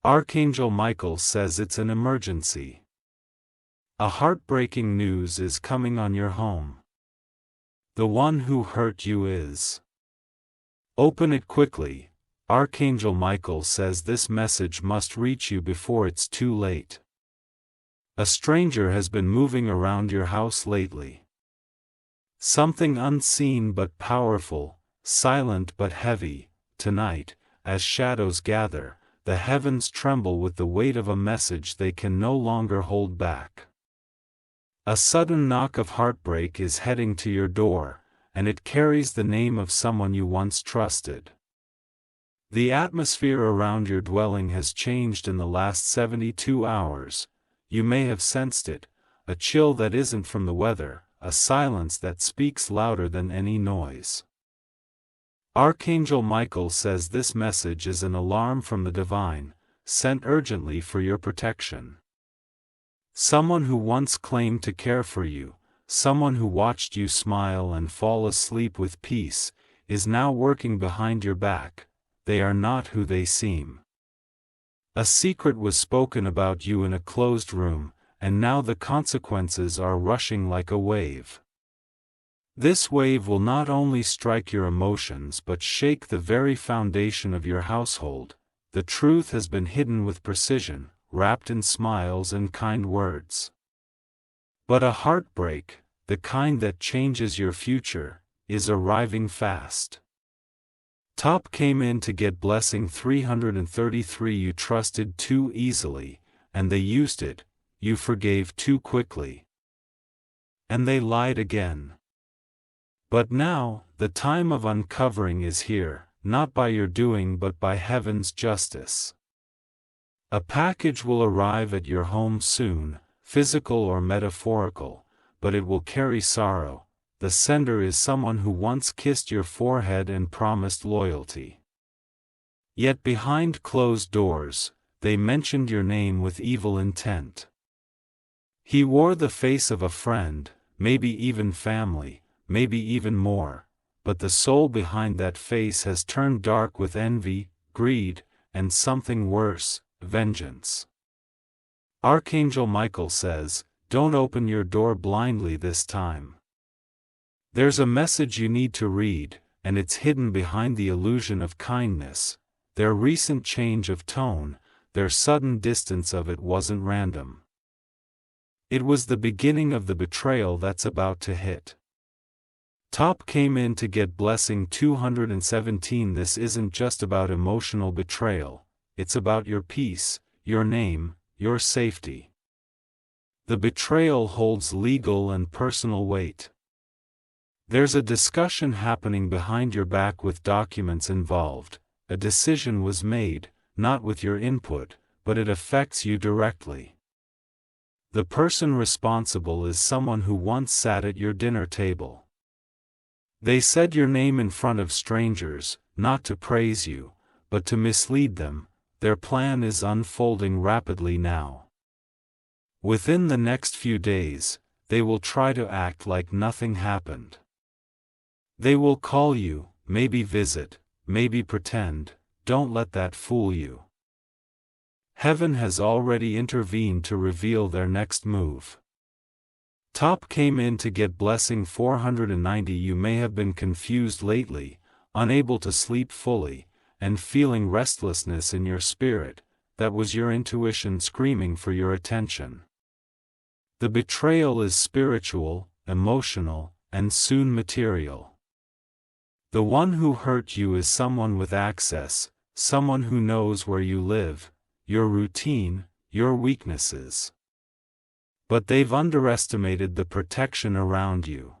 Archangel Michael says it's an emergency. A heartbreaking news is coming on your home. The one who hurt you is. Open it quickly. Archangel Michael says this message must reach you before it's too late. A stranger has been moving around your house lately. Something unseen but powerful, silent but heavy. Tonight, as shadows gather, the heavens tremble with the weight of a message they can no longer hold back. A sudden knock of heartbreak is heading to your door, and it carries the name of someone you once trusted. The atmosphere around your dwelling has changed in the last 72 hours. You may have sensed it, a chill that isn't from the weather, a silence that speaks louder than any noise. Archangel Michael says this message is an alarm from the divine, sent urgently for your protection. Someone who once claimed to care for you, someone who watched you smile and fall asleep with peace, is now working behind your back. They are not who they seem. A secret was spoken about you in a closed room, and now the consequences are rushing like a wave. This wave will not only strike your emotions but shake the very foundation of your household. The truth has been hidden with precision, wrapped in smiles and kind words. But a heartbreak, the kind that changes your future, is arriving fast. Top came in to get blessing 333. You trusted too easily, and they used it. You forgave too quickly. And they lied again. But now, the time of uncovering is here, not by your doing but by heaven's justice. A package will arrive at your home soon, physical or metaphorical, but it will carry sorrow. The sender is someone who once kissed your forehead and promised loyalty. Yet behind closed doors, they mentioned your name with evil intent. He wore the face of a friend, maybe even family, maybe even more, but the soul behind that face has turned dark with envy, greed, and something worse, vengeance. Archangel Michael says, don't open your door blindly this time. There's a message you need to read, and it's hidden behind the illusion of kindness. Their recent change of tone, their sudden distance of it wasn't random. It was the beginning of the betrayal that's about to hit. Top came in to get blessing 217. This isn't just about emotional betrayal, it's about your peace, your name, your safety. The betrayal holds legal and personal weight. There's a discussion happening behind your back with documents involved. A decision was made, not with your input, but it affects you directly. The person responsible is someone who once sat at your dinner table. They said your name in front of strangers, not to praise you, but to mislead them. Their plan is unfolding rapidly now. Within the next few days, they will try to act like nothing happened. They will call you, maybe visit, maybe pretend. Don't let that fool you. Heaven has already intervened to reveal their next move. Top came in to get blessing 490. You may have been confused lately, unable to sleep fully, and feeling restlessness in your spirit. That was your intuition screaming for your attention. The betrayal is spiritual, emotional, and soon material. The one who hurt you is someone with access, someone who knows where you live, your routine, your weaknesses. But they've underestimated the protection around you.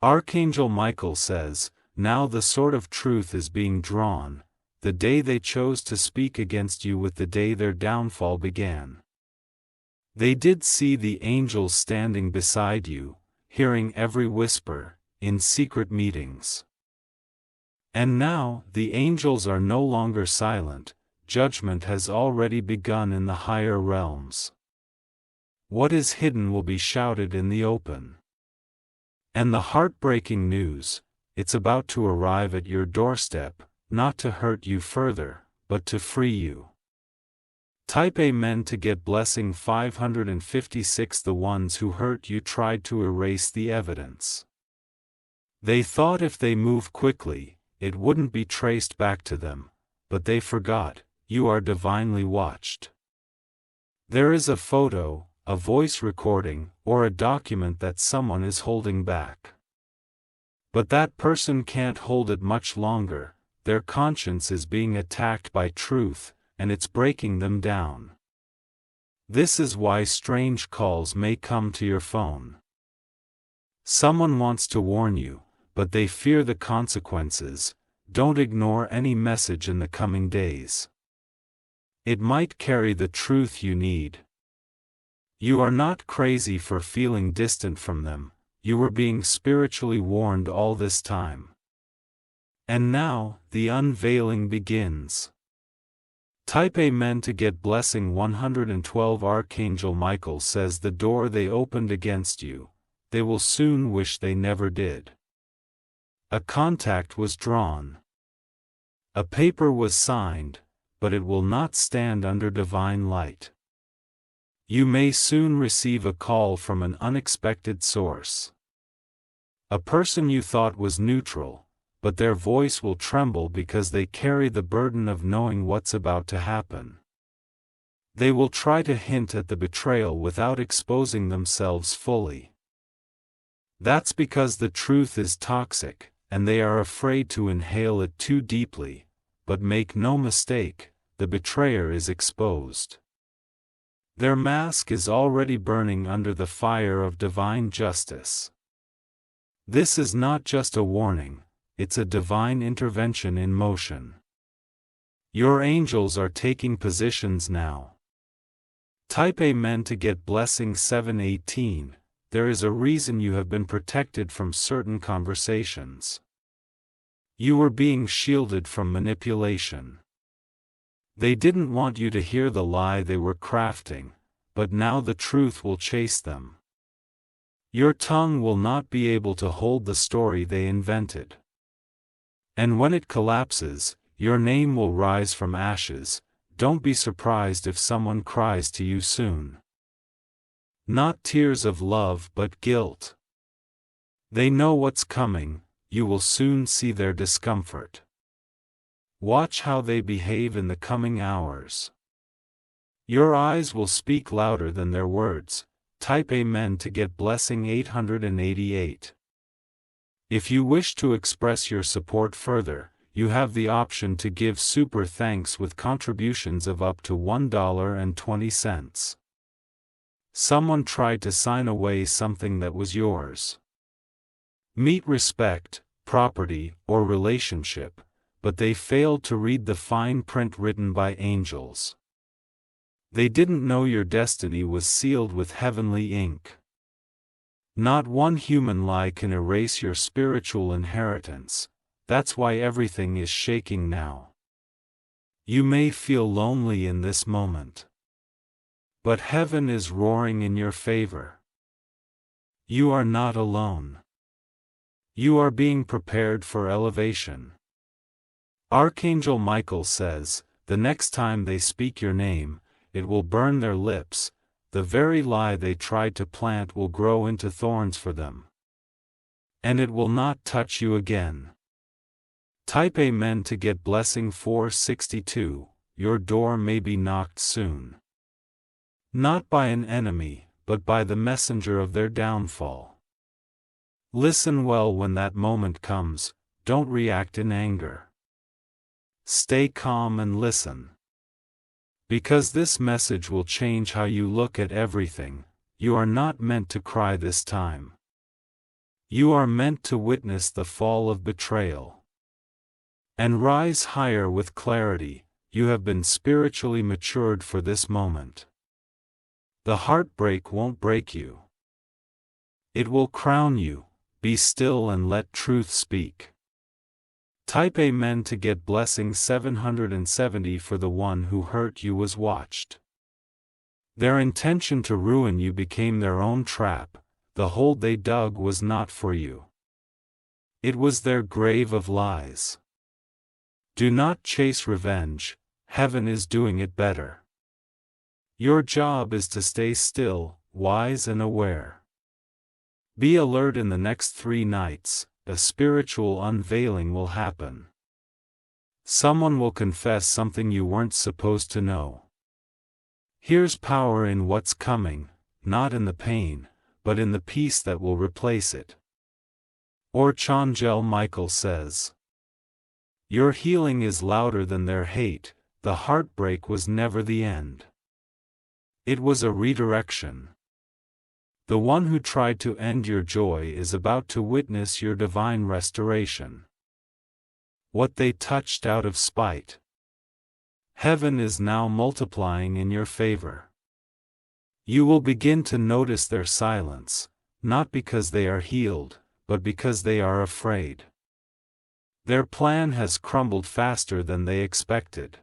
Archangel Michael says, now the sword of truth is being drawn. The day they chose to speak against you with the day their downfall began. They did see the angels standing beside you, hearing every whisper, in secret meetings. And now, the angels are no longer silent. Judgment has already begun in the higher realms. What is hidden will be shouted in the open. And the heartbreaking news, it's about to arrive at your doorstep, not to hurt you further, but to free you. Type Amen to get blessing 556. The ones who hurt you tried to erase the evidence. They thought if they move quickly, it wouldn't be traced back to them, but they forgot, you are divinely watched. There is a photo, a voice recording, or a document that someone is holding back. But that person can't hold it much longer, their conscience is being attacked by truth, and it's breaking them down. This is why strange calls may come to your phone. Someone wants to warn you, but they fear the consequences. Don't ignore any message in the coming days. It might carry the truth you need. You are not crazy for feeling distant from them, you were being spiritually warned all this time. And now, the unveiling begins. Type Amen to get blessing 112. Archangel Michael says the door they opened against you, they will soon wish they never did. A contract was drawn. A paper was signed, but it will not stand under divine light. You may soon receive a call from an unexpected source. A person you thought was neutral, but their voice will tremble because they carry the burden of knowing what's about to happen. They will try to hint at the betrayal without exposing themselves fully. That's because the truth is toxic, and they are afraid to inhale it too deeply, but make no mistake, the betrayer is exposed. Their mask is already burning under the fire of divine justice. This is not just a warning, it's a divine intervention in motion. Your angels are taking positions now. Type Amen to get blessing 718. There is a reason you have been protected from certain conversations. You were being shielded from manipulation. They didn't want you to hear the lie they were crafting, but now the truth will chase them. Your tongue will not be able to hold the story they invented. And when it collapses, your name will rise from ashes. Don't be surprised if someone cries to you soon. Not tears of love but guilt. They know what's coming, you will soon see their discomfort. Watch how they behave in the coming hours. Your eyes will speak louder than their words. Type Amen to get blessing 888. If you wish to express your support further, you have the option to give super thanks with contributions of up to $1.20. Someone tried to sign away something that was yours. Meet respect, property, or relationship, but they failed to read the fine print written by angels. They didn't know your destiny was sealed with heavenly ink. Not one human lie can erase your spiritual inheritance. That's why everything is shaking now. You may feel lonely in this moment, but heaven is roaring in your favor. You are not alone. You are being prepared for elevation. Archangel Michael says, the next time they speak your name, it will burn their lips, the very lie they tried to plant will grow into thorns for them. And it will not touch you again. Type Amen to get blessing 462, your door may be knocked soon. Not by an enemy, but by the messenger of their downfall. Listen well when that moment comes, don't react in anger. Stay calm and listen. Because this message will change how you look at everything. You are not meant to cry this time. You are meant to witness the fall of betrayal. And rise higher with clarity. You have been spiritually matured for this moment. The heartbreak won't break you. It will crown you. Be still and let truth speak. Type Amen to get blessing 770. For the one who hurt you was watched. Their intention to ruin you became their own trap. The hole they dug was not for you. It was their grave of lies. Do not chase revenge, heaven is doing it better. Your job is to stay still, wise and aware. Be alert. In the next 3 nights, a spiritual unveiling will happen. Someone will confess something you weren't supposed to know. Here's power in what's coming, not in the pain, but in the peace that will replace it. Archangel Michael says, your healing is louder than their hate. The heartbreak was never the end. It was a redirection. The one who tried to end your joy is about to witness your divine restoration. What they touched out of spite, heaven is now multiplying in your favor. You will begin to notice their silence, not because they are healed, but because they are afraid. Their plan has crumbled faster than they expected.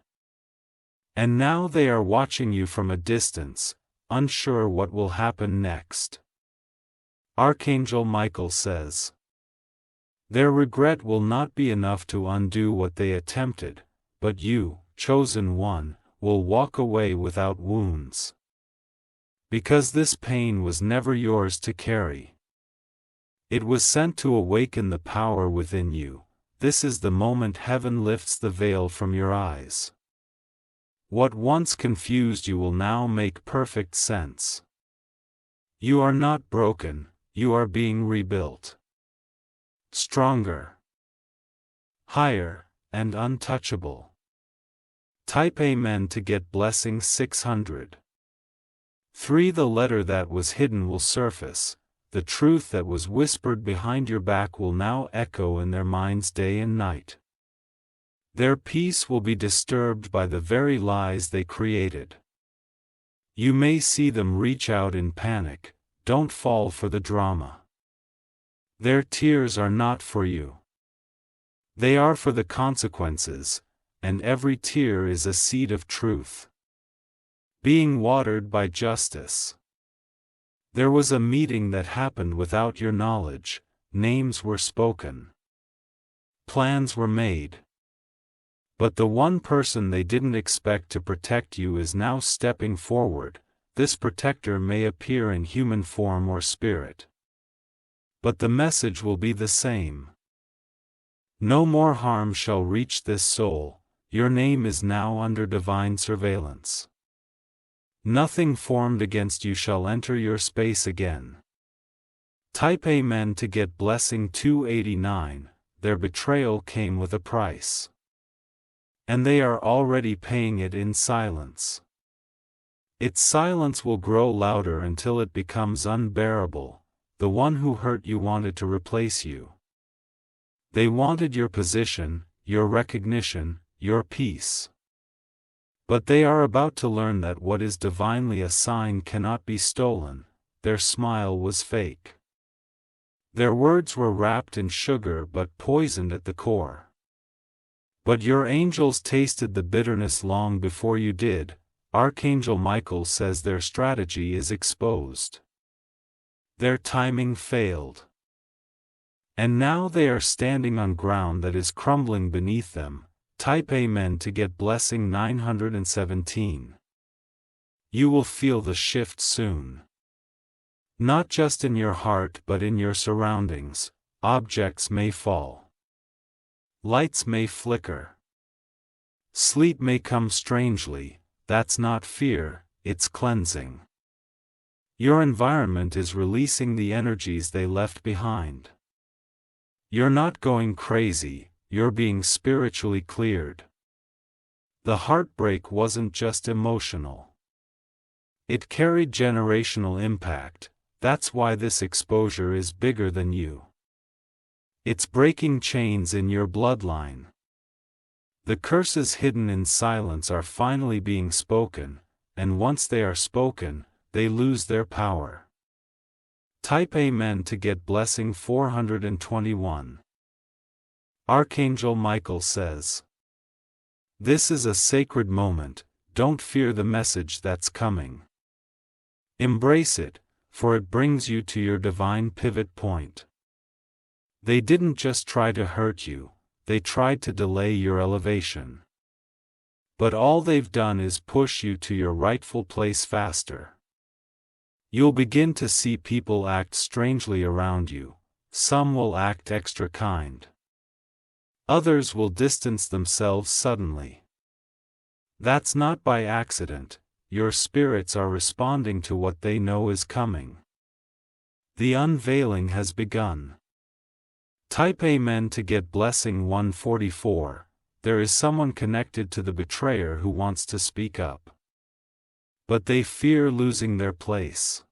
And now they are watching you from a distance, unsure what will happen next. Archangel Michael says, their regret will not be enough to undo what they attempted, but you, chosen one, will walk away without wounds. Because this pain was never yours to carry. It was sent to awaken the power within you. This is the moment heaven lifts the veil from your eyes. What once confused you will now make perfect sense. You are not broken, you are being rebuilt. Stronger, higher, and untouchable. Type Amen to get blessing 600. 3. The letter that was hidden will surface. The truth that was whispered behind your back will now echo in their minds day and night. Their peace will be disturbed by the very lies they created. You may see them reach out in panic. Don't fall for the drama. Their tears are not for you. They are for the consequences, and every tear is a seed of truth, being watered by justice. There was a meeting that happened without your knowledge. Names were spoken. Plans were made. But the one person they didn't expect to protect you is now stepping forward. This protector may appear in human form or spirit. But the message will be the same. No more harm shall reach this soul. Your name is now under divine surveillance. Nothing formed against you shall enter your space again. Type Amen to get blessing 289. Their betrayal came with a price. And they are already paying it in silence. Its silence will grow louder until it becomes unbearable. The one who hurt you wanted to replace you. They wanted your position, your recognition, your peace. But they are about to learn that what is divinely assigned cannot be stolen. Their smile was fake. Their words were wrapped in sugar but poisoned at the core. But your angels tasted the bitterness long before you did. Archangel Michael says their strategy is exposed. Their timing failed. And now they are standing on ground that is crumbling beneath them. Type Amen to get blessing 917. You will feel the shift soon. Not just in your heart but in your surroundings. Objects may fall. Lights may flicker. Sleep may come strangely. That's not fear, it's cleansing. Your environment is releasing the energies they left behind. You're not going crazy, you're being spiritually cleared. The heartbreak wasn't just emotional. It carried generational impact. That's why this exposure is bigger than you. It's breaking chains in your bloodline. The curses hidden in silence are finally being spoken, and once they are spoken, they lose their power. Type Amen to get blessing 421. Archangel Michael says, this is a sacred moment. Don't fear the message that's coming. Embrace it, for it brings you to your divine pivot point. They didn't just try to hurt you, they tried to delay your elevation. But all they've done is push you to your rightful place faster. You'll begin to see people act strangely around you. Some will act extra kind. Others will distance themselves suddenly. That's not by accident. Your spirits are responding to what they know is coming. The unveiling has begun. Type Amen to get blessing 144. There is someone connected to the betrayer who wants to speak up. But they fear losing their place.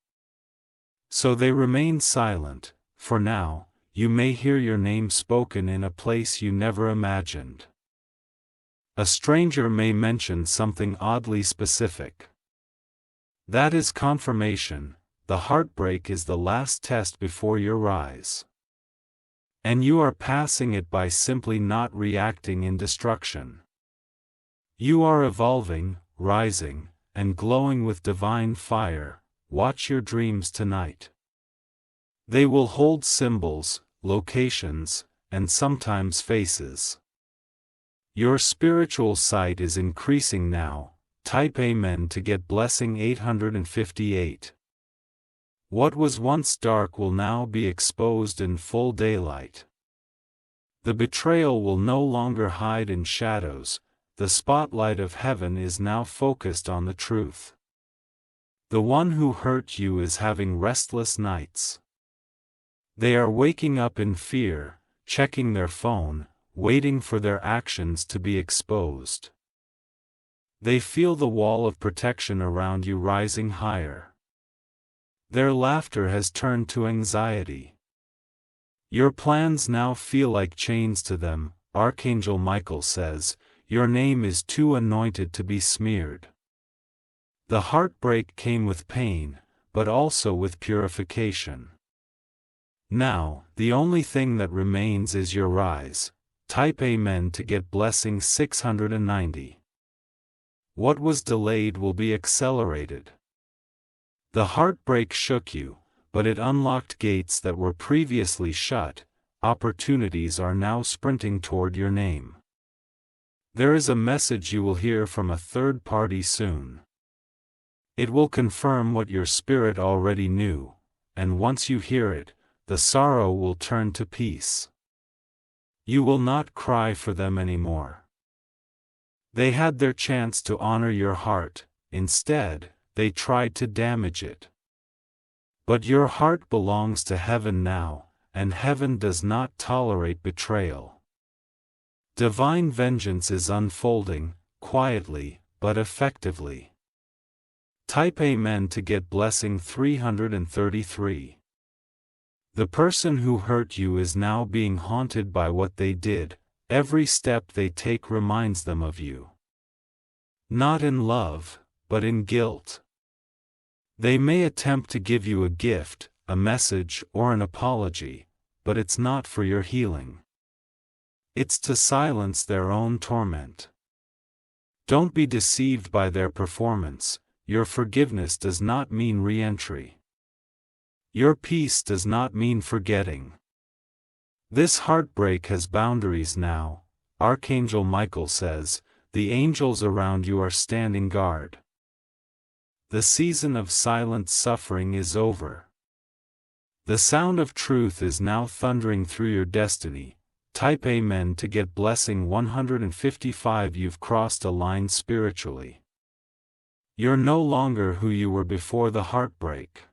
So they remain silent. For now, you may hear your name spoken in a place you never imagined. A stranger may mention something oddly specific. That is confirmation. The heartbreak is the last test before your rise. And you are passing it by simply not reacting in destruction. You are evolving, rising, and glowing with divine fire. Watch your dreams tonight. They will hold symbols, locations, and sometimes faces. Your spiritual sight is increasing now. Type Amen to get blessing 858. What was once dark will now be exposed in full daylight. The betrayal will no longer hide in shadows. The spotlight of heaven is now focused on the truth. The one who hurt you is having restless nights. They are waking up in fear, checking their phone, waiting for their actions to be exposed. They feel the wall of protection around you rising higher. Their laughter has turned to anxiety. Your plans now feel like chains to them. Archangel Michael says, your name is too anointed to be smeared. The heartbreak came with pain, but also with purification. Now, the only thing that remains is your rise. Type Amen to get blessing 690. What was delayed will be accelerated. The heartbreak shook you, but it unlocked gates that were previously shut. Opportunities are now sprinting toward your name. There is a message you will hear from a third party soon. It will confirm what your spirit already knew, and once you hear it, the sorrow will turn to peace. You will not cry for them anymore. They had their chance to honor your heart. Instead, they tried to damage it. But your heart belongs to heaven now, and heaven does not tolerate betrayal. Divine vengeance is unfolding, quietly, but effectively. Type Amen to get blessing 333. The person who hurt you is now being haunted by what they did. Every step they take reminds them of you. Not in love, but in guilt. They may attempt to give you a gift, a message, or an apology, but it's not for your healing. It's to silence their own torment. Don't be deceived by their performance. Your forgiveness does not mean re-entry. Your peace does not mean forgetting. This heartbreak has boundaries now. Archangel Michael says, the angels around you are standing guard. The season of silent suffering is over. The sound of truth is now thundering through your destiny. Type Amen to get blessing 155. You've crossed a line spiritually. You're no longer who you were before the heartbreak.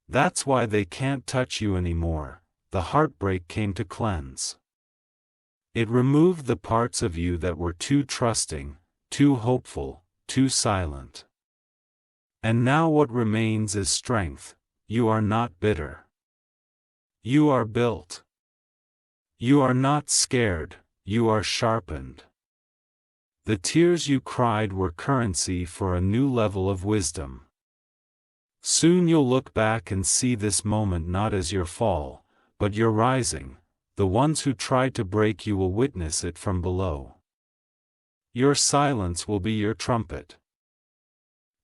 That's why they can't touch you anymore. The heartbreak came to cleanse. It removed the parts of you that were too trusting, too hopeful, too silent. And now what remains is strength. You are not bitter. You are built. You are not scared, you are sharpened. The tears you cried were currency for a new level of wisdom. Soon you'll look back and see this moment not as your fall, but your rising. The ones who tried to break you will witness it from below. Your silence will be your trumpet.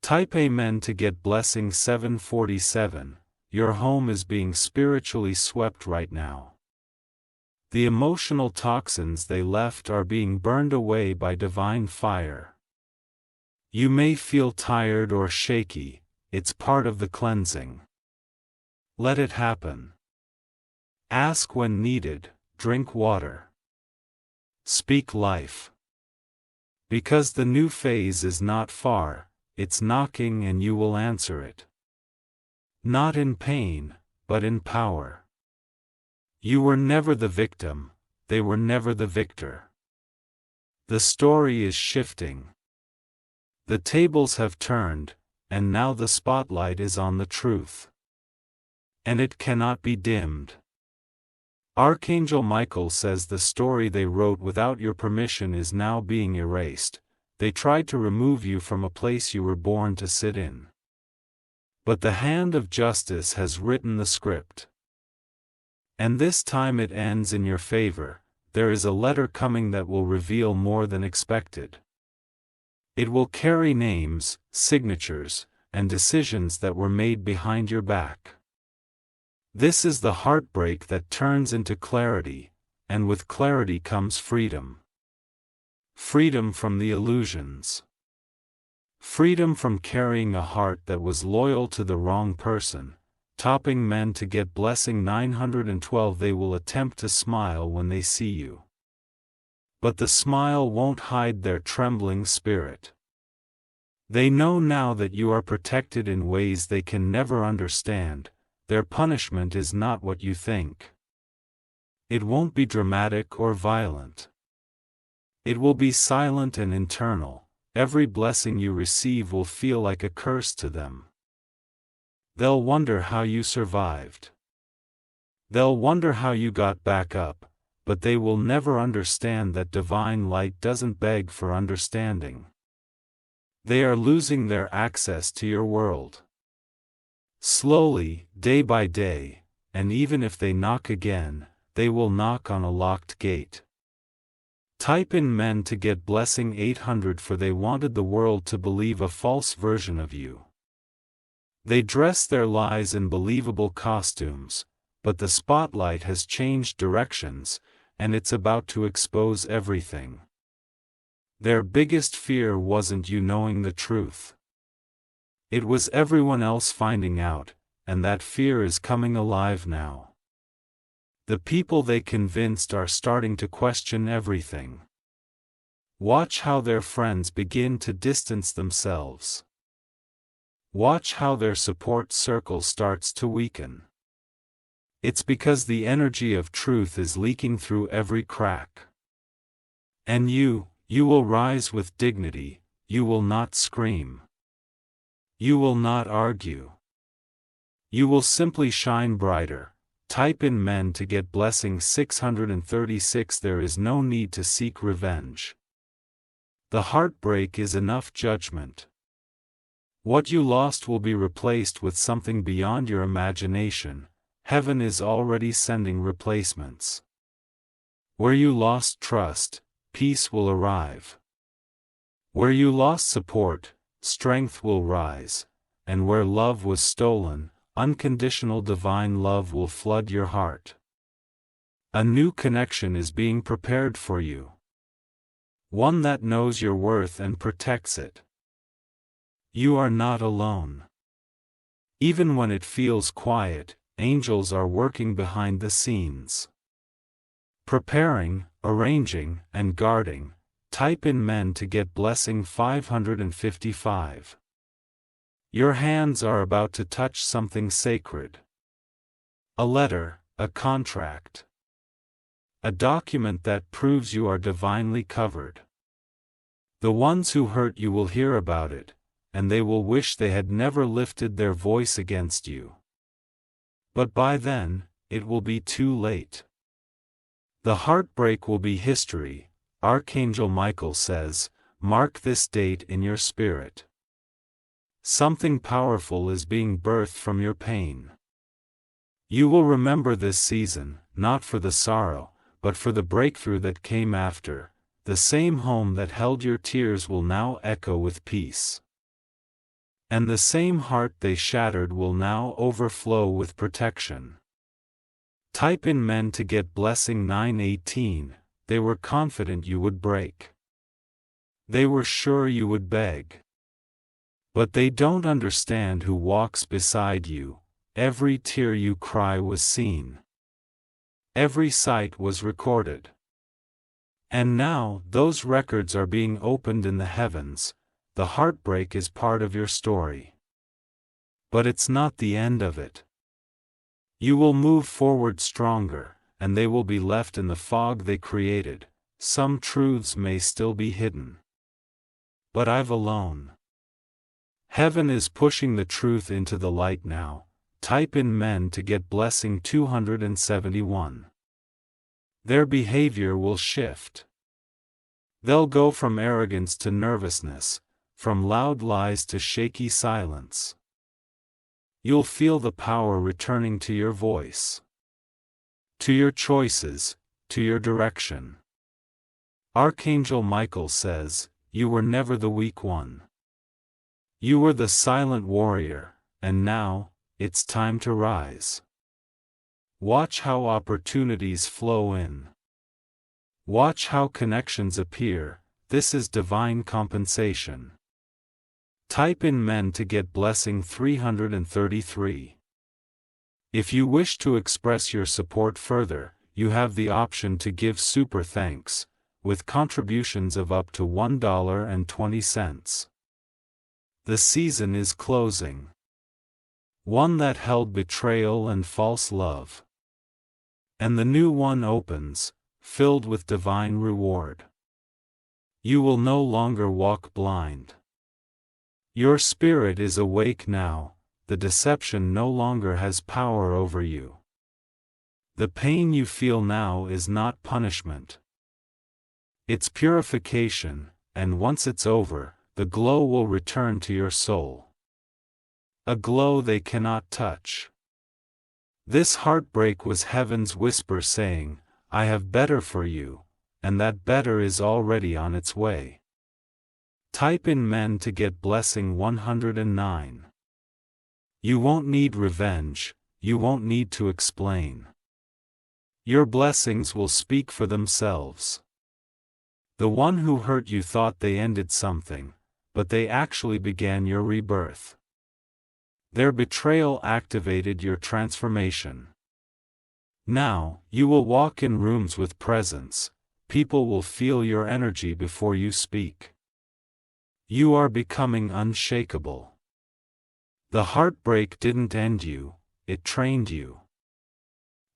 Type Amen to get blessing 747. Your home is being spiritually swept right now. The emotional toxins they left are being burned away by divine fire. You may feel tired or shaky, it's part of the cleansing. Let it happen. Ask when needed, drink water. Speak life. Because the new phase is not far, it's knocking and you will answer it. Not in pain, but in power. You were never the victim, they were never the victor. The story is shifting. The tables have turned, and now the spotlight is on the truth. And it cannot be dimmed. Archangel Michael says the story they wrote without your permission is now being erased. They tried to remove you from a place you were born to sit in. But the hand of justice has written the script. And this time it ends in your favor. There is a letter coming that will reveal more than expected. It will carry names, signatures, and decisions that were made behind your back. This is the heartbreak that turns into clarity, and with clarity comes freedom. Freedom from the illusions. Freedom from carrying a heart that was loyal to the wrong person. Topping men to get blessing 912. They will attempt to smile when they see you. But the smile won't hide their trembling spirit. They know now that you are protected in ways they can never understand. Their punishment is not what you think. It won't be dramatic or violent. It will be silent and internal. Every blessing you receive will feel like a curse to them. They'll wonder how you survived. They'll wonder how you got back up, but they will never understand that divine light doesn't beg for understanding. They are losing their access to your world. Slowly, day by day, and even if they knock again, they will knock on a locked gate. Type in men to get blessing 800 for they wanted the world to believe a false version of you. They dress their lies in believable costumes, but the spotlight has changed directions, and it's about to expose everything. Their biggest fear wasn't you knowing the truth. It was everyone else finding out, and that fear is coming alive now. The people they convinced are starting to question everything. Watch how their friends begin to distance themselves. Watch how their support circle starts to weaken. It's because the energy of truth is leaking through every crack. And you will rise with dignity, you will not scream. You will not argue. You will simply shine brighter. Type in men to get blessing 636. There is no need to seek revenge. The heartbreak is enough judgment. What you lost will be replaced with something beyond your imagination. Heaven is already sending replacements. Where you lost trust, peace will arrive. Where you lost support, strength will rise, and where love was stolen, unconditional divine love will flood your heart. A new connection is being prepared for you. One that knows your worth and protects it. You are not alone. Even when it feels quiet, angels are working behind the scenes. Preparing, arranging, and guarding. Type in men to get blessing 555. Your hands are about to touch something sacred. A letter, a contract. A document that proves you are divinely covered. The ones who hurt you will hear about it, and they will wish they had never lifted their voice against you. But by then, it will be too late. The heartbreak will be history. Archangel Michael says, mark this date in your spirit. Something powerful is being birthed from your pain. You will remember this season, not for the sorrow, but for the breakthrough that came after. The same home that held your tears will now echo with peace. And the same heart they shattered will now overflow with protection. Type in men to get blessing 918. They were confident you would break. They were sure you would beg. But they don't understand who walks beside you. Every tear you cry was seen. Every sight was recorded. And now, those records are being opened in the heavens. The heartbreak is part of your story. But it's not the end of it. You will move forward stronger, and they will be left in the fog they created. Some truths may still be hidden. But I've alone. Heaven is pushing the truth into the light now. Type in men to get blessing 271. Their behavior will shift. They'll go from arrogance to nervousness, from loud lies to shaky silence. You'll feel the power returning to your voice, to your choices, to your direction. Archangel Michael says, "You were never the weak one. You were the silent warrior, and now, it's time to rise." Watch how opportunities flow in. Watch how connections appear. This is divine compensation. Type in men to get blessing 333. If you wish to express your support further, you have the option to give super thanks, with contributions of up to $1.20. The season is closing. One that held betrayal and false love. And the new one opens, filled with divine reward. You will no longer walk blind. Your spirit is awake now. The deception no longer has power over you. The pain you feel now is not punishment. It's purification, and once it's over, the glow will return to your soul. A glow they cannot touch. This heartbreak was heaven's whisper saying, "I have better for you," and that better is already on its way. Type in men to get blessing 109. You won't need revenge, you won't need to explain. Your blessings will speak for themselves. The one who hurt you thought they ended something, but they actually began your rebirth. Their betrayal activated your transformation. Now, you will walk in rooms with presence. People will feel your energy before you speak. You are becoming unshakable. The heartbreak didn't end you, it trained you.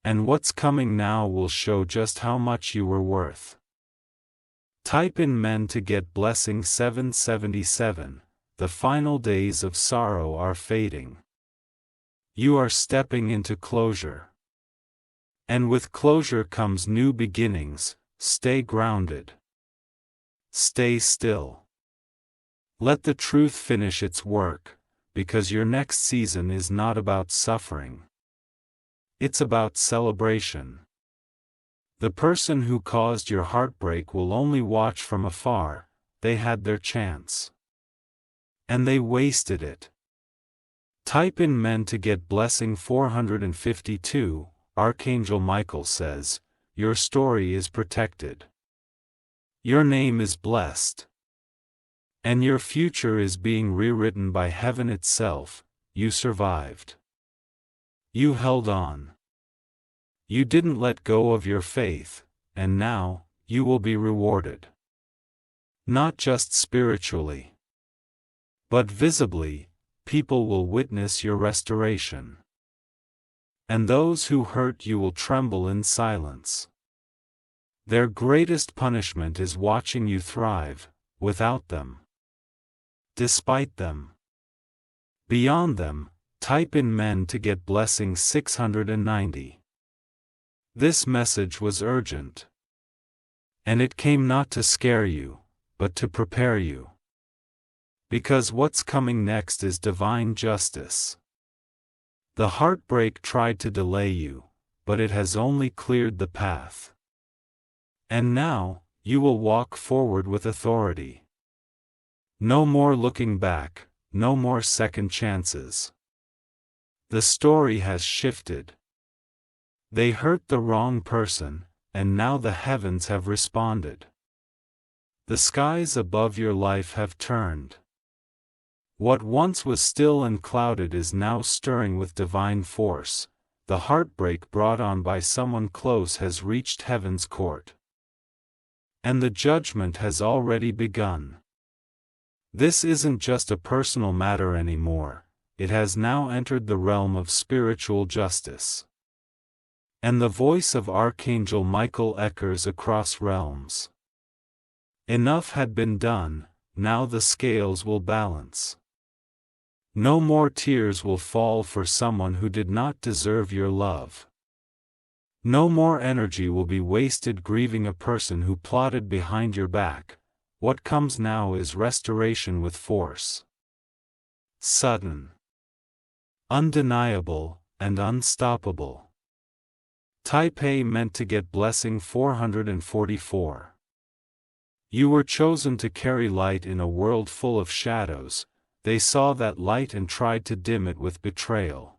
And what's coming now will show just how much you were worth. Type in men to get blessing 777. The final days of sorrow are fading. You are stepping into closure. And with closure comes new beginnings. Stay grounded. Stay still. Let the truth finish its work, because your next season is not about suffering. It's about celebration. The person who caused your heartbreak will only watch from afar. They had their chance. And they wasted it. Type in men to get blessing 452. Archangel Michael says, "Your story is protected. Your name is blessed. And your future is being rewritten by heaven itself." You survived. You held on. You didn't let go of your faith, and now, you will be rewarded. Not just spiritually, but visibly. People will witness your restoration. And those who hurt you will tremble in silence. Their greatest punishment is watching you thrive, without them. Despite them. Beyond them. Type in men to get blessing 690. This message was urgent. And it came not to scare you, but to prepare you. Because what's coming next is divine justice. The heartbreak tried to delay you, but it has only cleared the path. And now, you will walk forward with authority. No more looking back, no more second chances. The story has shifted. They hurt the wrong person, and now the heavens have responded. The skies above your life have turned. What once was still and clouded is now stirring with divine force. The heartbreak brought on by someone close has reached heaven's court. And the judgment has already begun. This isn't just a personal matter anymore, it has now entered the realm of spiritual justice. And the voice of Archangel Michael echoes across realms. Enough had been done, now the scales will balance. No more tears will fall for someone who did not deserve your love. No more energy will be wasted grieving a person who plotted behind your back. What comes now is restoration with force. Sudden, undeniable, and unstoppable. Type A meant to get blessing 444. You were chosen to carry light in a world full of shadows. They saw that light and tried to dim it with betrayal.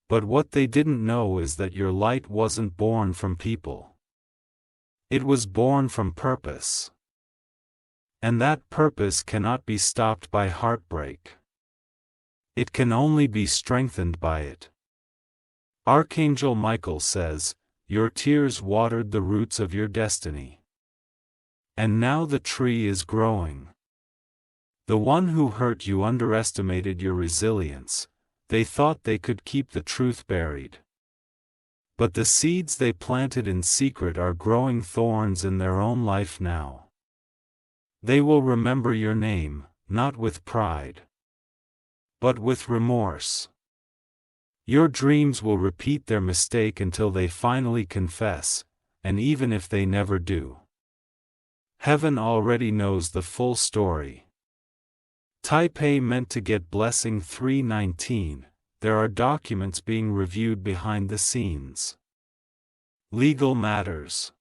But what they didn't know is that your light wasn't born from people. It was born from purpose. And that purpose cannot be stopped by heartbreak. It can only be strengthened by it. Archangel Michael says, "Your tears watered the roots of your destiny. And now the tree is growing." The one who hurt you underestimated your resilience. They thought they could keep the truth buried. But the seeds they planted in secret are growing thorns in their own life now. They will remember your name, not with pride, but with remorse. Your dreams will repeat their mistake until they finally confess, and even if they never do, heaven already knows the full story. Type A meant to get blessing 319. There are documents being reviewed behind the scenes. Legal matters,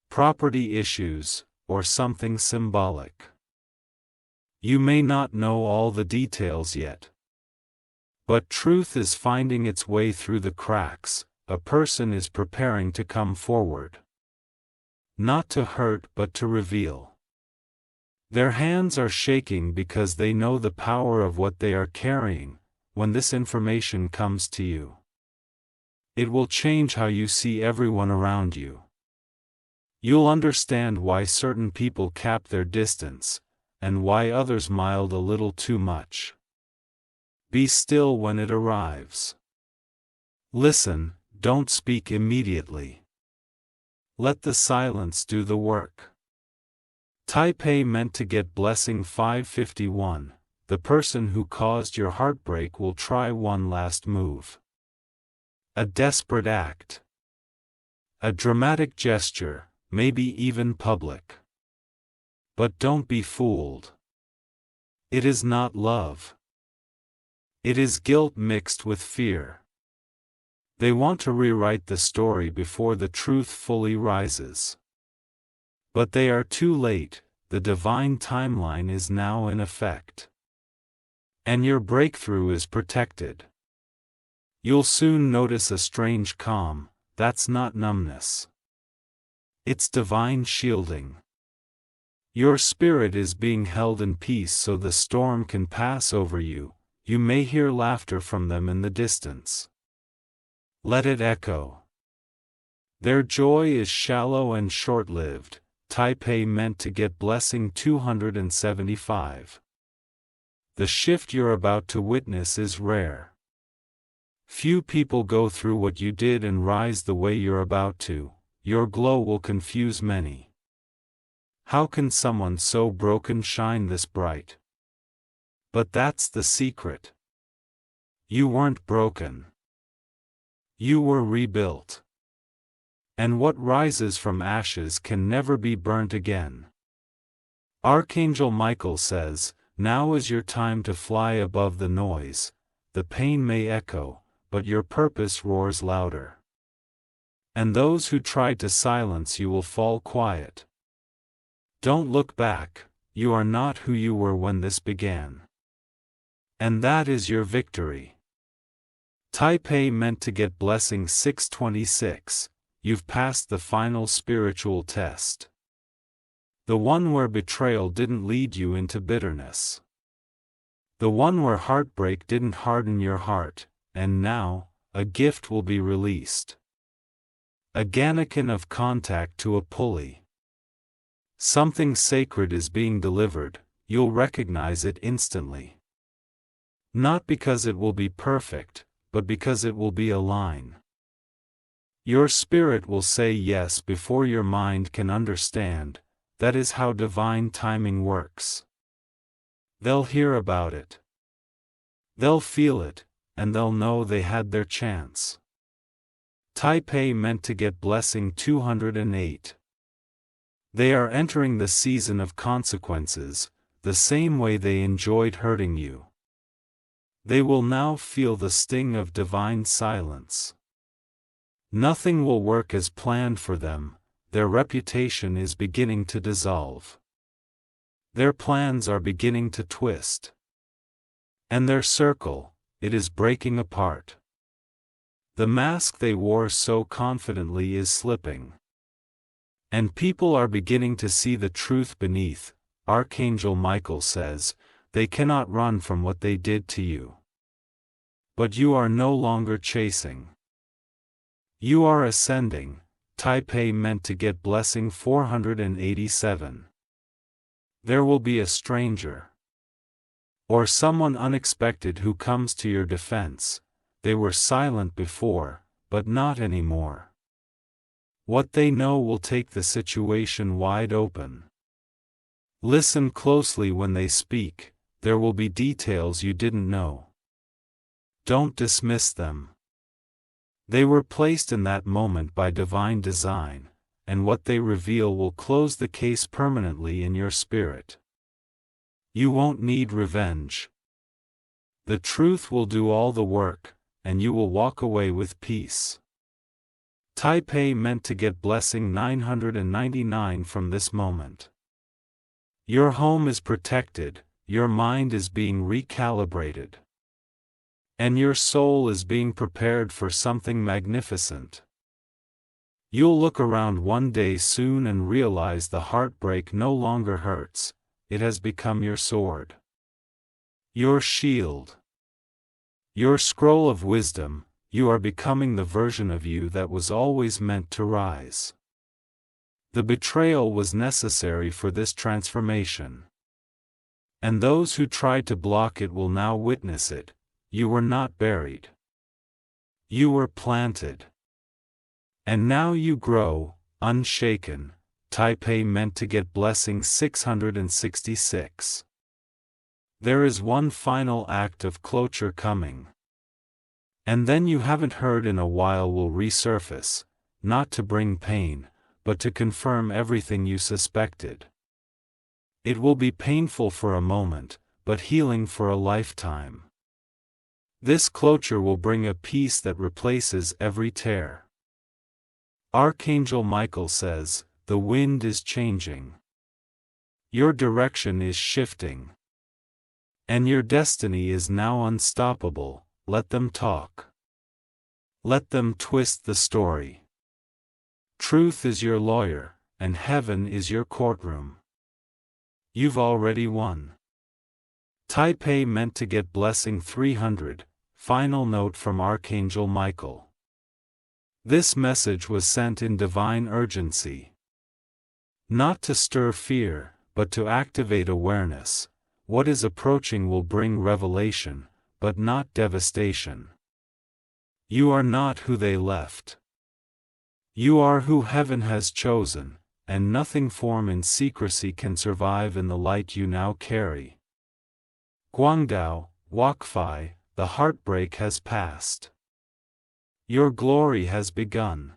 property issues, or something symbolic. You may not know all the details yet. But truth is finding its way through the cracks. A person is preparing to come forward. Not to hurt but to reveal. Their hands are shaking because they know the power of what they are carrying. When this information comes to you, it will change how you see everyone around you. You'll understand why certain people kept their distance, and why others smiled a little too much. Be still when it arrives. Listen, don't speak immediately. Let the silence do the work. Type A meant to get blessing 551. The person who caused your heartbreak will try one last move. A desperate act. A dramatic gesture, maybe even public. But don't be fooled. It is not love. It is guilt mixed with fear. They want to rewrite the story before the truth fully rises. But they are too late, the divine timeline is now in effect. And your breakthrough is protected. You'll soon notice a strange calm. That's not numbness. It's divine shielding. Your spirit is being held in peace so the storm can pass over you. You may hear laughter from them in the distance. Let it echo. Their joy is shallow and short-lived. Type A meant to get blessing 275. The shift you're about to witness is rare. Few people go through what you did and rise the way you're about to. Your glow will confuse many. How can someone so broken shine this bright? But that's the secret. You weren't broken. You were rebuilt. And what rises from ashes can never be burnt again. Archangel Michael says, now is your time to fly above the noise. The pain may echo, but your purpose roars louder. And those who try to silence you will fall quiet. Don't look back, you are not who you were when this began. And that is your victory. Taipei meant to get blessing 626. You've passed the final spiritual test. The one where betrayal didn't lead you into bitterness. The one where heartbreak didn't harden your heart, and now, a gift will be released. A gannikin of contact to a pulley. Something sacred is being delivered, you'll recognize it instantly. Not because it will be perfect, but because it will be a line. Your spirit will say yes before your mind can understand. That is how divine timing works. They'll hear about it. They'll feel it, and they'll know they had their chance. Taipei meant to get blessing 208. They are entering the season of consequences, the same way they enjoyed hurting you. They will now feel the sting of divine silence. Nothing will work as planned for them, their reputation is beginning to dissolve. Their plans are beginning to twist. And their circle, it is breaking apart. The mask they wore so confidently is slipping. And people are beginning to see the truth beneath. Archangel Michael says, they cannot run from what they did to you. But you are no longer chasing. You are ascending. Taipei meant to get blessing 487. There will be a stranger. Or someone unexpected who comes to your defense. They were silent before, but not anymore. What they know will take the situation wide open. Listen closely when they speak, there will be details you didn't know. Don't dismiss them. They were placed in that moment by divine design, and what they reveal will close the case permanently in your spirit. You won't need revenge. The truth will do all the work, and you will walk away with peace. Taipei meant to get blessing 999 from this moment. Your home is protected, your mind is being recalibrated. And your soul is being prepared for something magnificent. You'll look around one day soon and realize the heartbreak no longer hurts, it has become your sword. Your shield. Your scroll of wisdom, you are becoming the version of you that was always meant to rise. The betrayal was necessary for this transformation. And those who tried to block it will now witness it. You were not buried. You were planted. And now you grow, unshaken. Taipei meant to get blessing 666. There is one final act of closure coming. And then you haven't heard in a while will resurface, not to bring pain, but to confirm everything you suspected. It will be painful for a moment, but healing for a lifetime. This closure will bring a peace that replaces every tear. Archangel Michael says, the wind is changing. Your direction is shifting. And your destiny is now unstoppable, let them talk. Let them twist the story. Truth is your lawyer, and heaven is your courtroom. You've already won. Taipei meant to get blessing 300. Final note from Archangel Michael. This message was sent in divine urgency. Not to stir fear, but to activate awareness. What is approaching will bring revelation, but not devastation. You are not who they left. You are who heaven has chosen, and nothing formed in secrecy can survive in the light you now carry. Guangdao, Wakfai, the heartbreak has passed. Your glory has begun.